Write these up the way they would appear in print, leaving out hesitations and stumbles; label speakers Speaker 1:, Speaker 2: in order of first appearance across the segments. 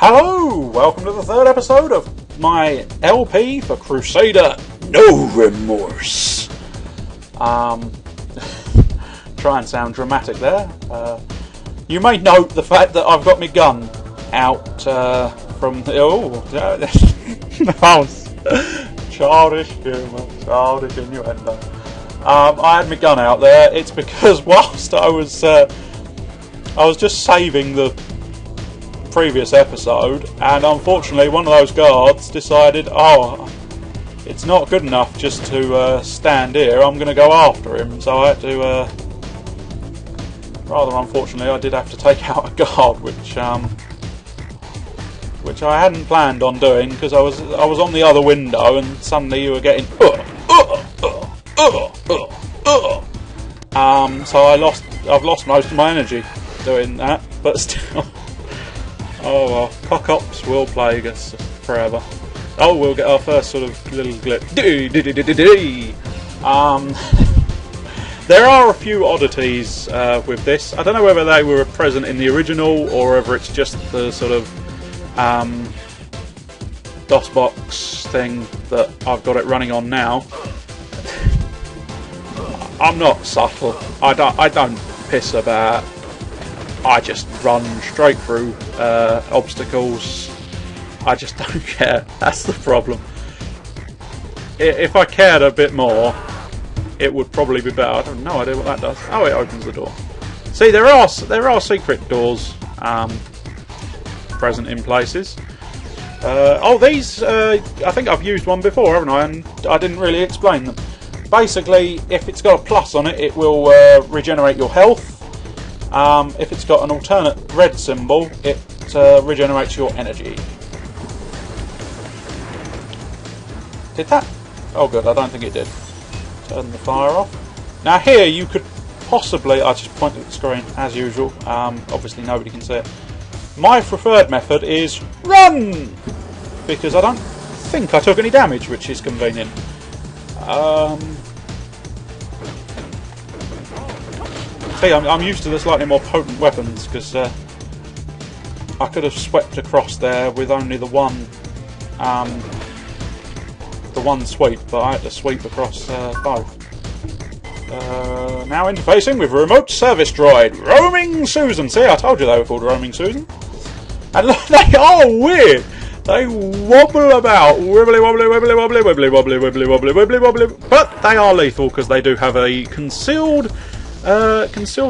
Speaker 1: Hello! Welcome to the third episode of my LP for Crusader, No Remorse. Try and sound dramatic there. You may note the fact that I've got my gun out from the... childish humour, childish innuendo. I had my gun out there. It's because whilst I was just saving the previous episode, and unfortunately one of those guards decided, it's not good enough just to stand here, I'm going to go after him. So I had to, rather unfortunately, I did have to take out a guard, which I hadn't planned on doing, because I was on the other window, and suddenly you were getting so I've lost most of my energy doing that, but still. Oh well, cock-ups will plague us forever. Oh, we'll get our first sort of little glitch. There are a few oddities with this. I don't know whether they were present in the original or whether it's just the sort of DOSBox thing that I've got it running on now. I'm not subtle. I don't piss about. I just run straight through obstacles. I just don't care. That's the problem. If I cared a bit more, it would probably be better. I have no idea what that does. Oh, it opens the door. See, there are secret doors present in places. These I think I've used one before, haven't I? And I didn't really explain them. Basically, if it's got a plus on it, it will regenerate your health. If it's got an alternate red symbol, it regenerates your energy. Did that? Oh good, I don't think it did. Turn the fire off. Now here you could possibly, I just pointed at the screen as usual, obviously nobody can see it. My preferred method is run! Because I don't think I took any damage, which is convenient. See, I'm used to the slightly more potent weapons, because I could have swept across there with only the one sweep, but I had to sweep across both. Now interfacing with remote service droid, Roaming Susan. See, I told you they were called Roaming Susan. And look, they are weird. They wobble about, wibbly wobbly, wibbly wobbly, wibbly wobbly, wibbly wobbly, wibbly wobbly, but they are lethal because they do have a concealed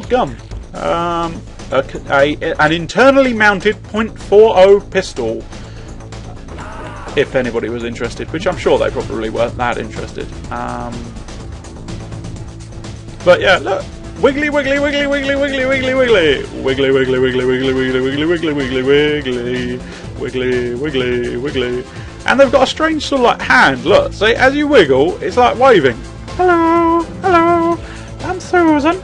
Speaker 1: gun, an internally mounted .40 pistol. If anybody was interested, which I'm sure they probably weren't that interested. But yeah, look. Wiggly, wiggly, wiggly, wiggly, wiggly, wiggly, wiggly, wiggly, wiggly, wiggly, wiggly, wiggly, wiggly, wiggly, wiggly, wiggly, wiggly, wiggly, wiggly, and they've got a strange sort of like hand. Look, see, as you wiggle, it's like waving. Hello, hello, I'm Susan.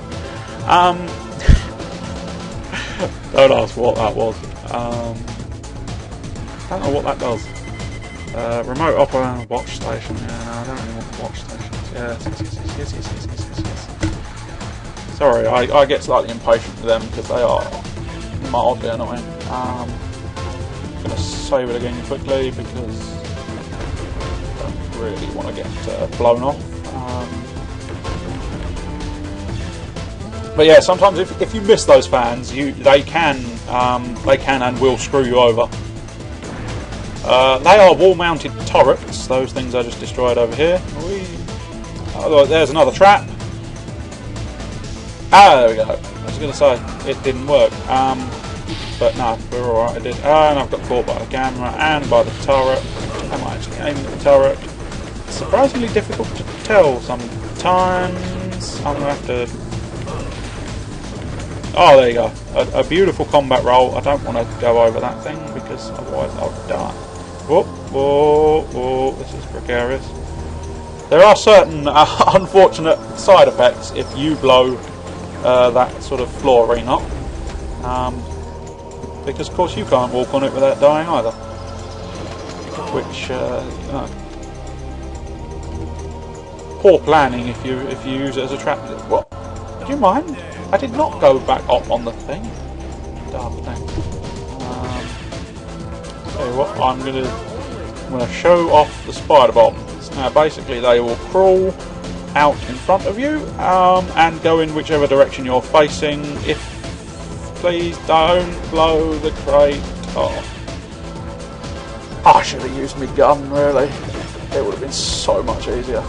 Speaker 1: Don't ask what that was. Don't know what that does. Remote operator watch station. Yeah, no, I don't really want watch stations. Yes. Sorry, I get slightly impatient with them because they are mildly annoying. I'm going to save it again quickly because I don't really want to get blown off. But yeah, sometimes if you miss those fans, they can and will screw you over. They are wall-mounted turrets. Those things I just destroyed over here. Oh, there's another trap. There we go. I was going to say it didn't work, but no, we're alright. It did. And I've got caught by the camera and by the turret. Am I actually aiming at the turret? It's surprisingly difficult to tell sometimes. I'm going to have to. Oh, there you go. A beautiful combat roll. I don't want to go over that thing because otherwise I'll die. Whoa, this is precarious. There are certain unfortunate side effects if you blow that sort of flooring up. Because of course you can't walk on it without dying either. Which, poor planning if you use it as a trap. What? Do you mind? I did not go back up on the thing. Daft thing. Tell you what, I'm gonna show off the spider bombs. Now basically they will crawl out in front of you and go in whichever direction you're facing. If please don't blow the crate off. I should have used my gun, really. It would have been so much easier.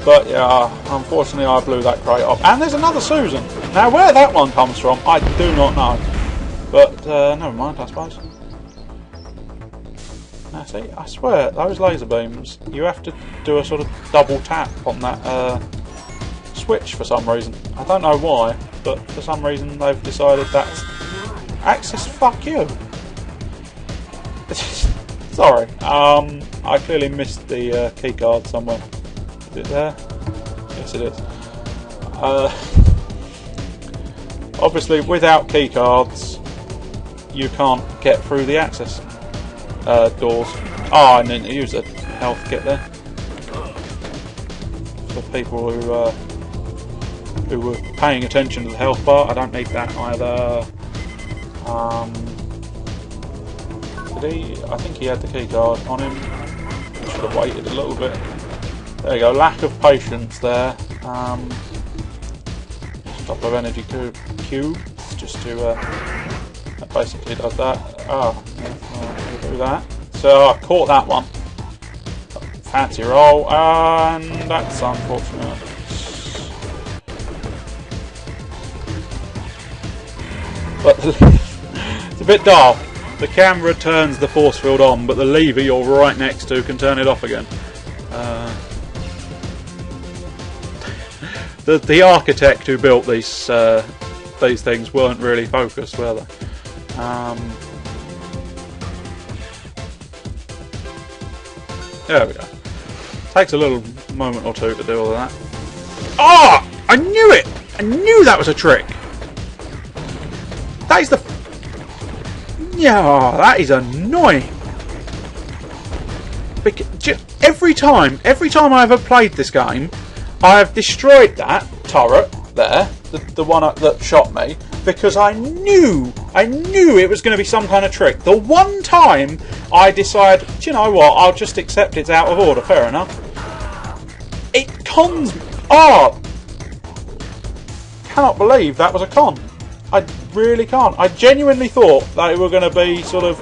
Speaker 1: But yeah, unfortunately I blew that crate off. And there's another Susan. Now where that one comes from, I do not know. But never mind, I suppose. Now see, I swear, those laser beams, you have to do a sort of double tap on that switch for some reason. I don't know why, but for some reason they've decided that's... Access, fuck you! Sorry, I clearly missed the keycard somewhere. Is it there? Yes, it is. Obviously, without keycards, you can't get through the access doors. Oh, I need to use a health kit there for people who were paying attention to the health bar. I don't need that either. I think he had the keycard on him. Should have waited a little bit. There you go. Lack of patience there. A couple of energy cubes just to. That basically does that. Yeah, we'll do that. So I caught that one. Fancy roll, and that's unfortunate. But it's a bit dark. The camera turns the force field on, but the lever you're right next to can turn it off again. The architect who built these things weren't really focused, were they? There we go. Takes a little moment or two to do all of that. Ah! Oh, I knew it! I knew that was a trick! That is the... Yeah, that is annoying! Because every time I've ever played this game, I have destroyed that turret there, the one that shot me, because I knew it was going to be some kind of trick. The one time I decide, do you know what, I'll just accept it's out of order, fair enough. It cons... Oh! Cannot believe that was a con. I really can't. I genuinely thought they were going to be sort of...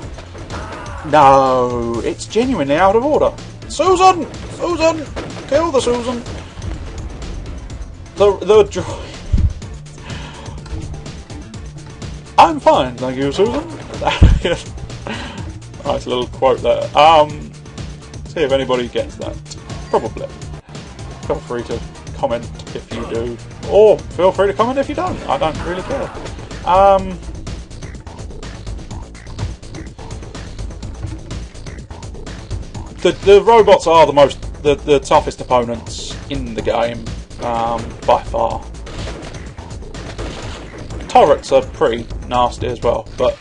Speaker 1: No, it's genuinely out of order. Susan! Susan! Kill the Susan! The droid... I'm fine, thank you, Susan. Nice little quote there. See if anybody gets that. Probably. Feel free to comment if you do, or feel free to comment if you don't. I don't really care. The robots are the toughest opponents in the game, by far. Turrets are pretty nasty as well, but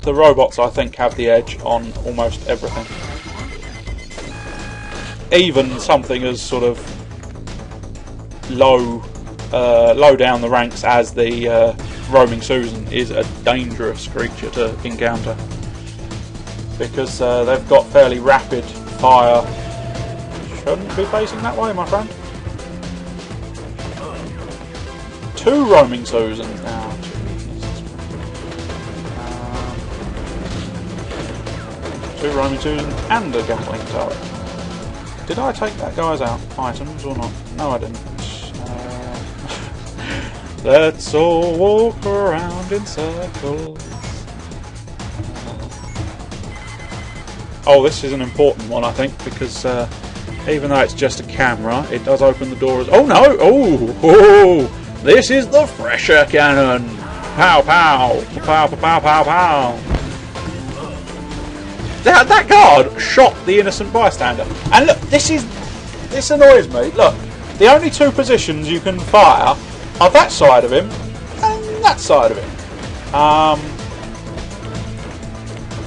Speaker 1: the robots I think have the edge on almost everything. Even something as sort of low down the ranks as the roaming Susan is a dangerous creature to encounter, because they've got fairly rapid fire. Shouldn't be facing that way, my friend. Two roaming Susans now. Two roaming Susans and a gatling turret. Did I take that guy's items or not? No, I didn't. Let's all walk around in circles. Oh, this is an important one, I think, because even though it's just a camera, it does open the door as... Oh no! Oh! This is the Thresher Cannon! Pow pow! Pow pow pow pow pow! That guard shot the innocent bystander. And look, this annoys me. Look, the only two positions you can fire are that side of him and that side of him.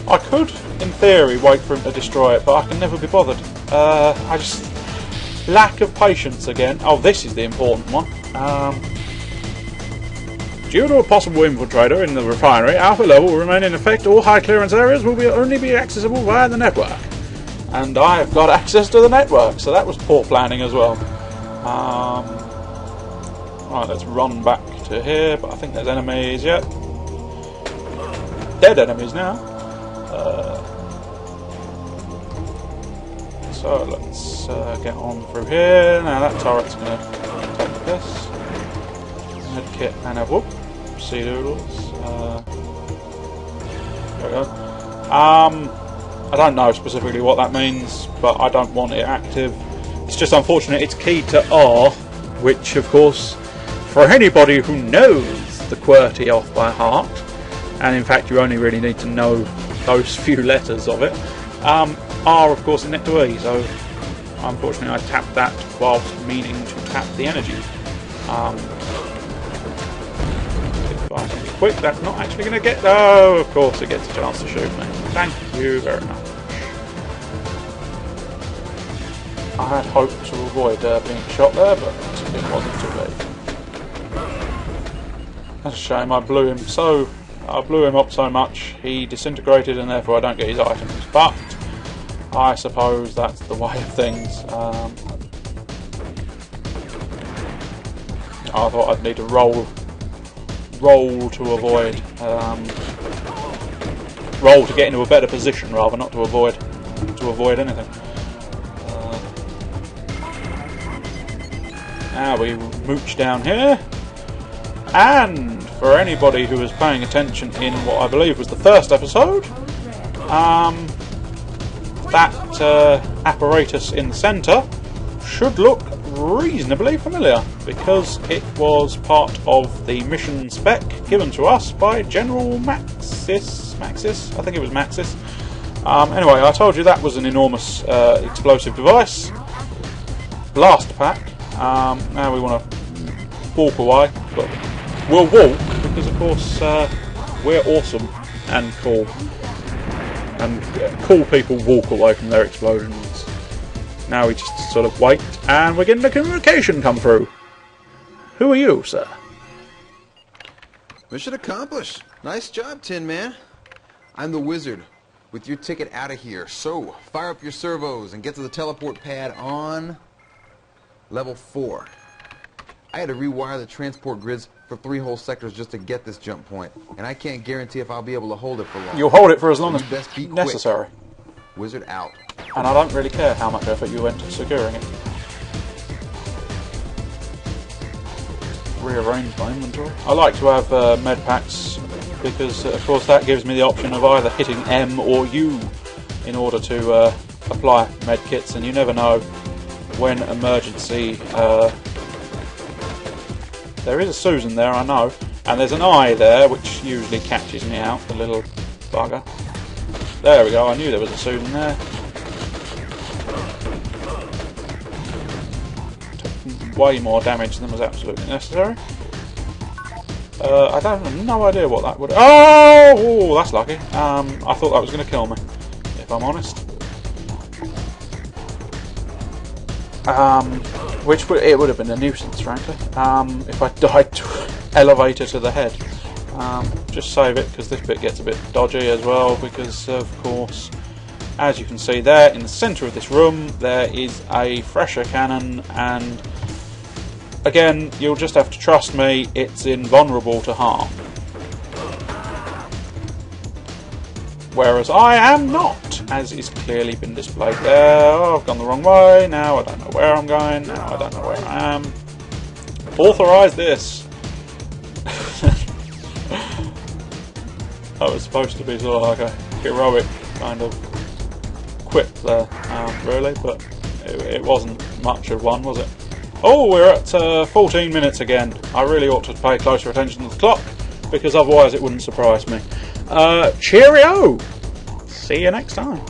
Speaker 1: I could, in theory, wait for him to destroy it, but I can never be bothered. I just... Lack of patience again. Oh, this is the important one. Due to a possible infiltrator in the refinery, Alpha level will remain in effect. All high clearance areas will only be accessible via the network. And I've got access to the network, so that was poor planning as well. Right, let's run back to here, but I think there's enemies yet. Dead enemies now. So let's get on through here. Now that turret's going to take this. Medkit and a whoop. Sea doodles. There we go. I don't know specifically what that means, but I don't want it active. It's just unfortunate it's keyed to R, which of course, for anybody who knows the QWERTY off by heart, and in fact you only really need to know those few letters of it, R of course is next to E, so unfortunately I tapped that whilst meaning to tap the energy. If I can be quick, that's not actually going to get... Oh, of course it gets a chance to shoot me. Thank you very much. I had hoped to avoid being shot there, but it wasn't to be. That's a shame. I blew him up so much he disintegrated, and therefore I don't get his items. But I suppose that's the way of things. I thought I'd need to roll to avoid, roll to get into a better position rather, not to avoid anything. Now we mooch down here, and for anybody who was paying attention in what I believe was the first episode, that apparatus in the centre should look reasonably familiar, because it was part of the mission spec given to us by General Maxis, I think it was Maxis. Anyway, I told you that was an enormous explosive device. Blast pack. Now we want to walk away, but we'll walk because of course we're awesome and cool, and cool people walk away from their explosions. Now we just sort of wait, and we're getting a communication come through. Who are you, sir?
Speaker 2: Mission accomplished. Nice job, Tin Man. I'm the wizard with your ticket out of here. So, fire up your servos and get to the teleport pad on level 4. I had to rewire the transport grids for 3 whole sectors just to get this jump point, and I can't guarantee if I'll be able to hold it for long.
Speaker 1: You'll hold it for as long as necessary.
Speaker 2: Wizard out.
Speaker 1: And I don't really care how much effort you went to securing it. Rearrange my inventory. I like to have med packs because, of course, that gives me the option of either hitting M or U in order to apply med kits, and you never know when emergency. There is a Susan there, I know, and there's an I there which usually catches me out, the little bugger. There we go, I knew there was a Susan there. Took way more damage than was absolutely necessary. I don't have no idea what that would... Oh, that's lucky. I thought that was going to kill me, if I'm honest. Which it would have been a nuisance, frankly, if I died to elevator to the head. Just save it, because this bit gets a bit dodgy as well, because of course, as you can see there, in the centre of this room, there is a fresher cannon, and again, you'll just have to trust me, it's invulnerable to harm. Whereas I am not, as is clearly been displayed there. Oh, I've gone the wrong way, now I don't know where I'm going, now I don't know where I am. Authorise this! That was supposed to be sort of like a heroic kind of quip there, really, but it wasn't much of one, was it? Oh, we're at 14 minutes again. I really ought to pay closer attention to the clock, because otherwise it wouldn't surprise me. Cheerio! See you next time.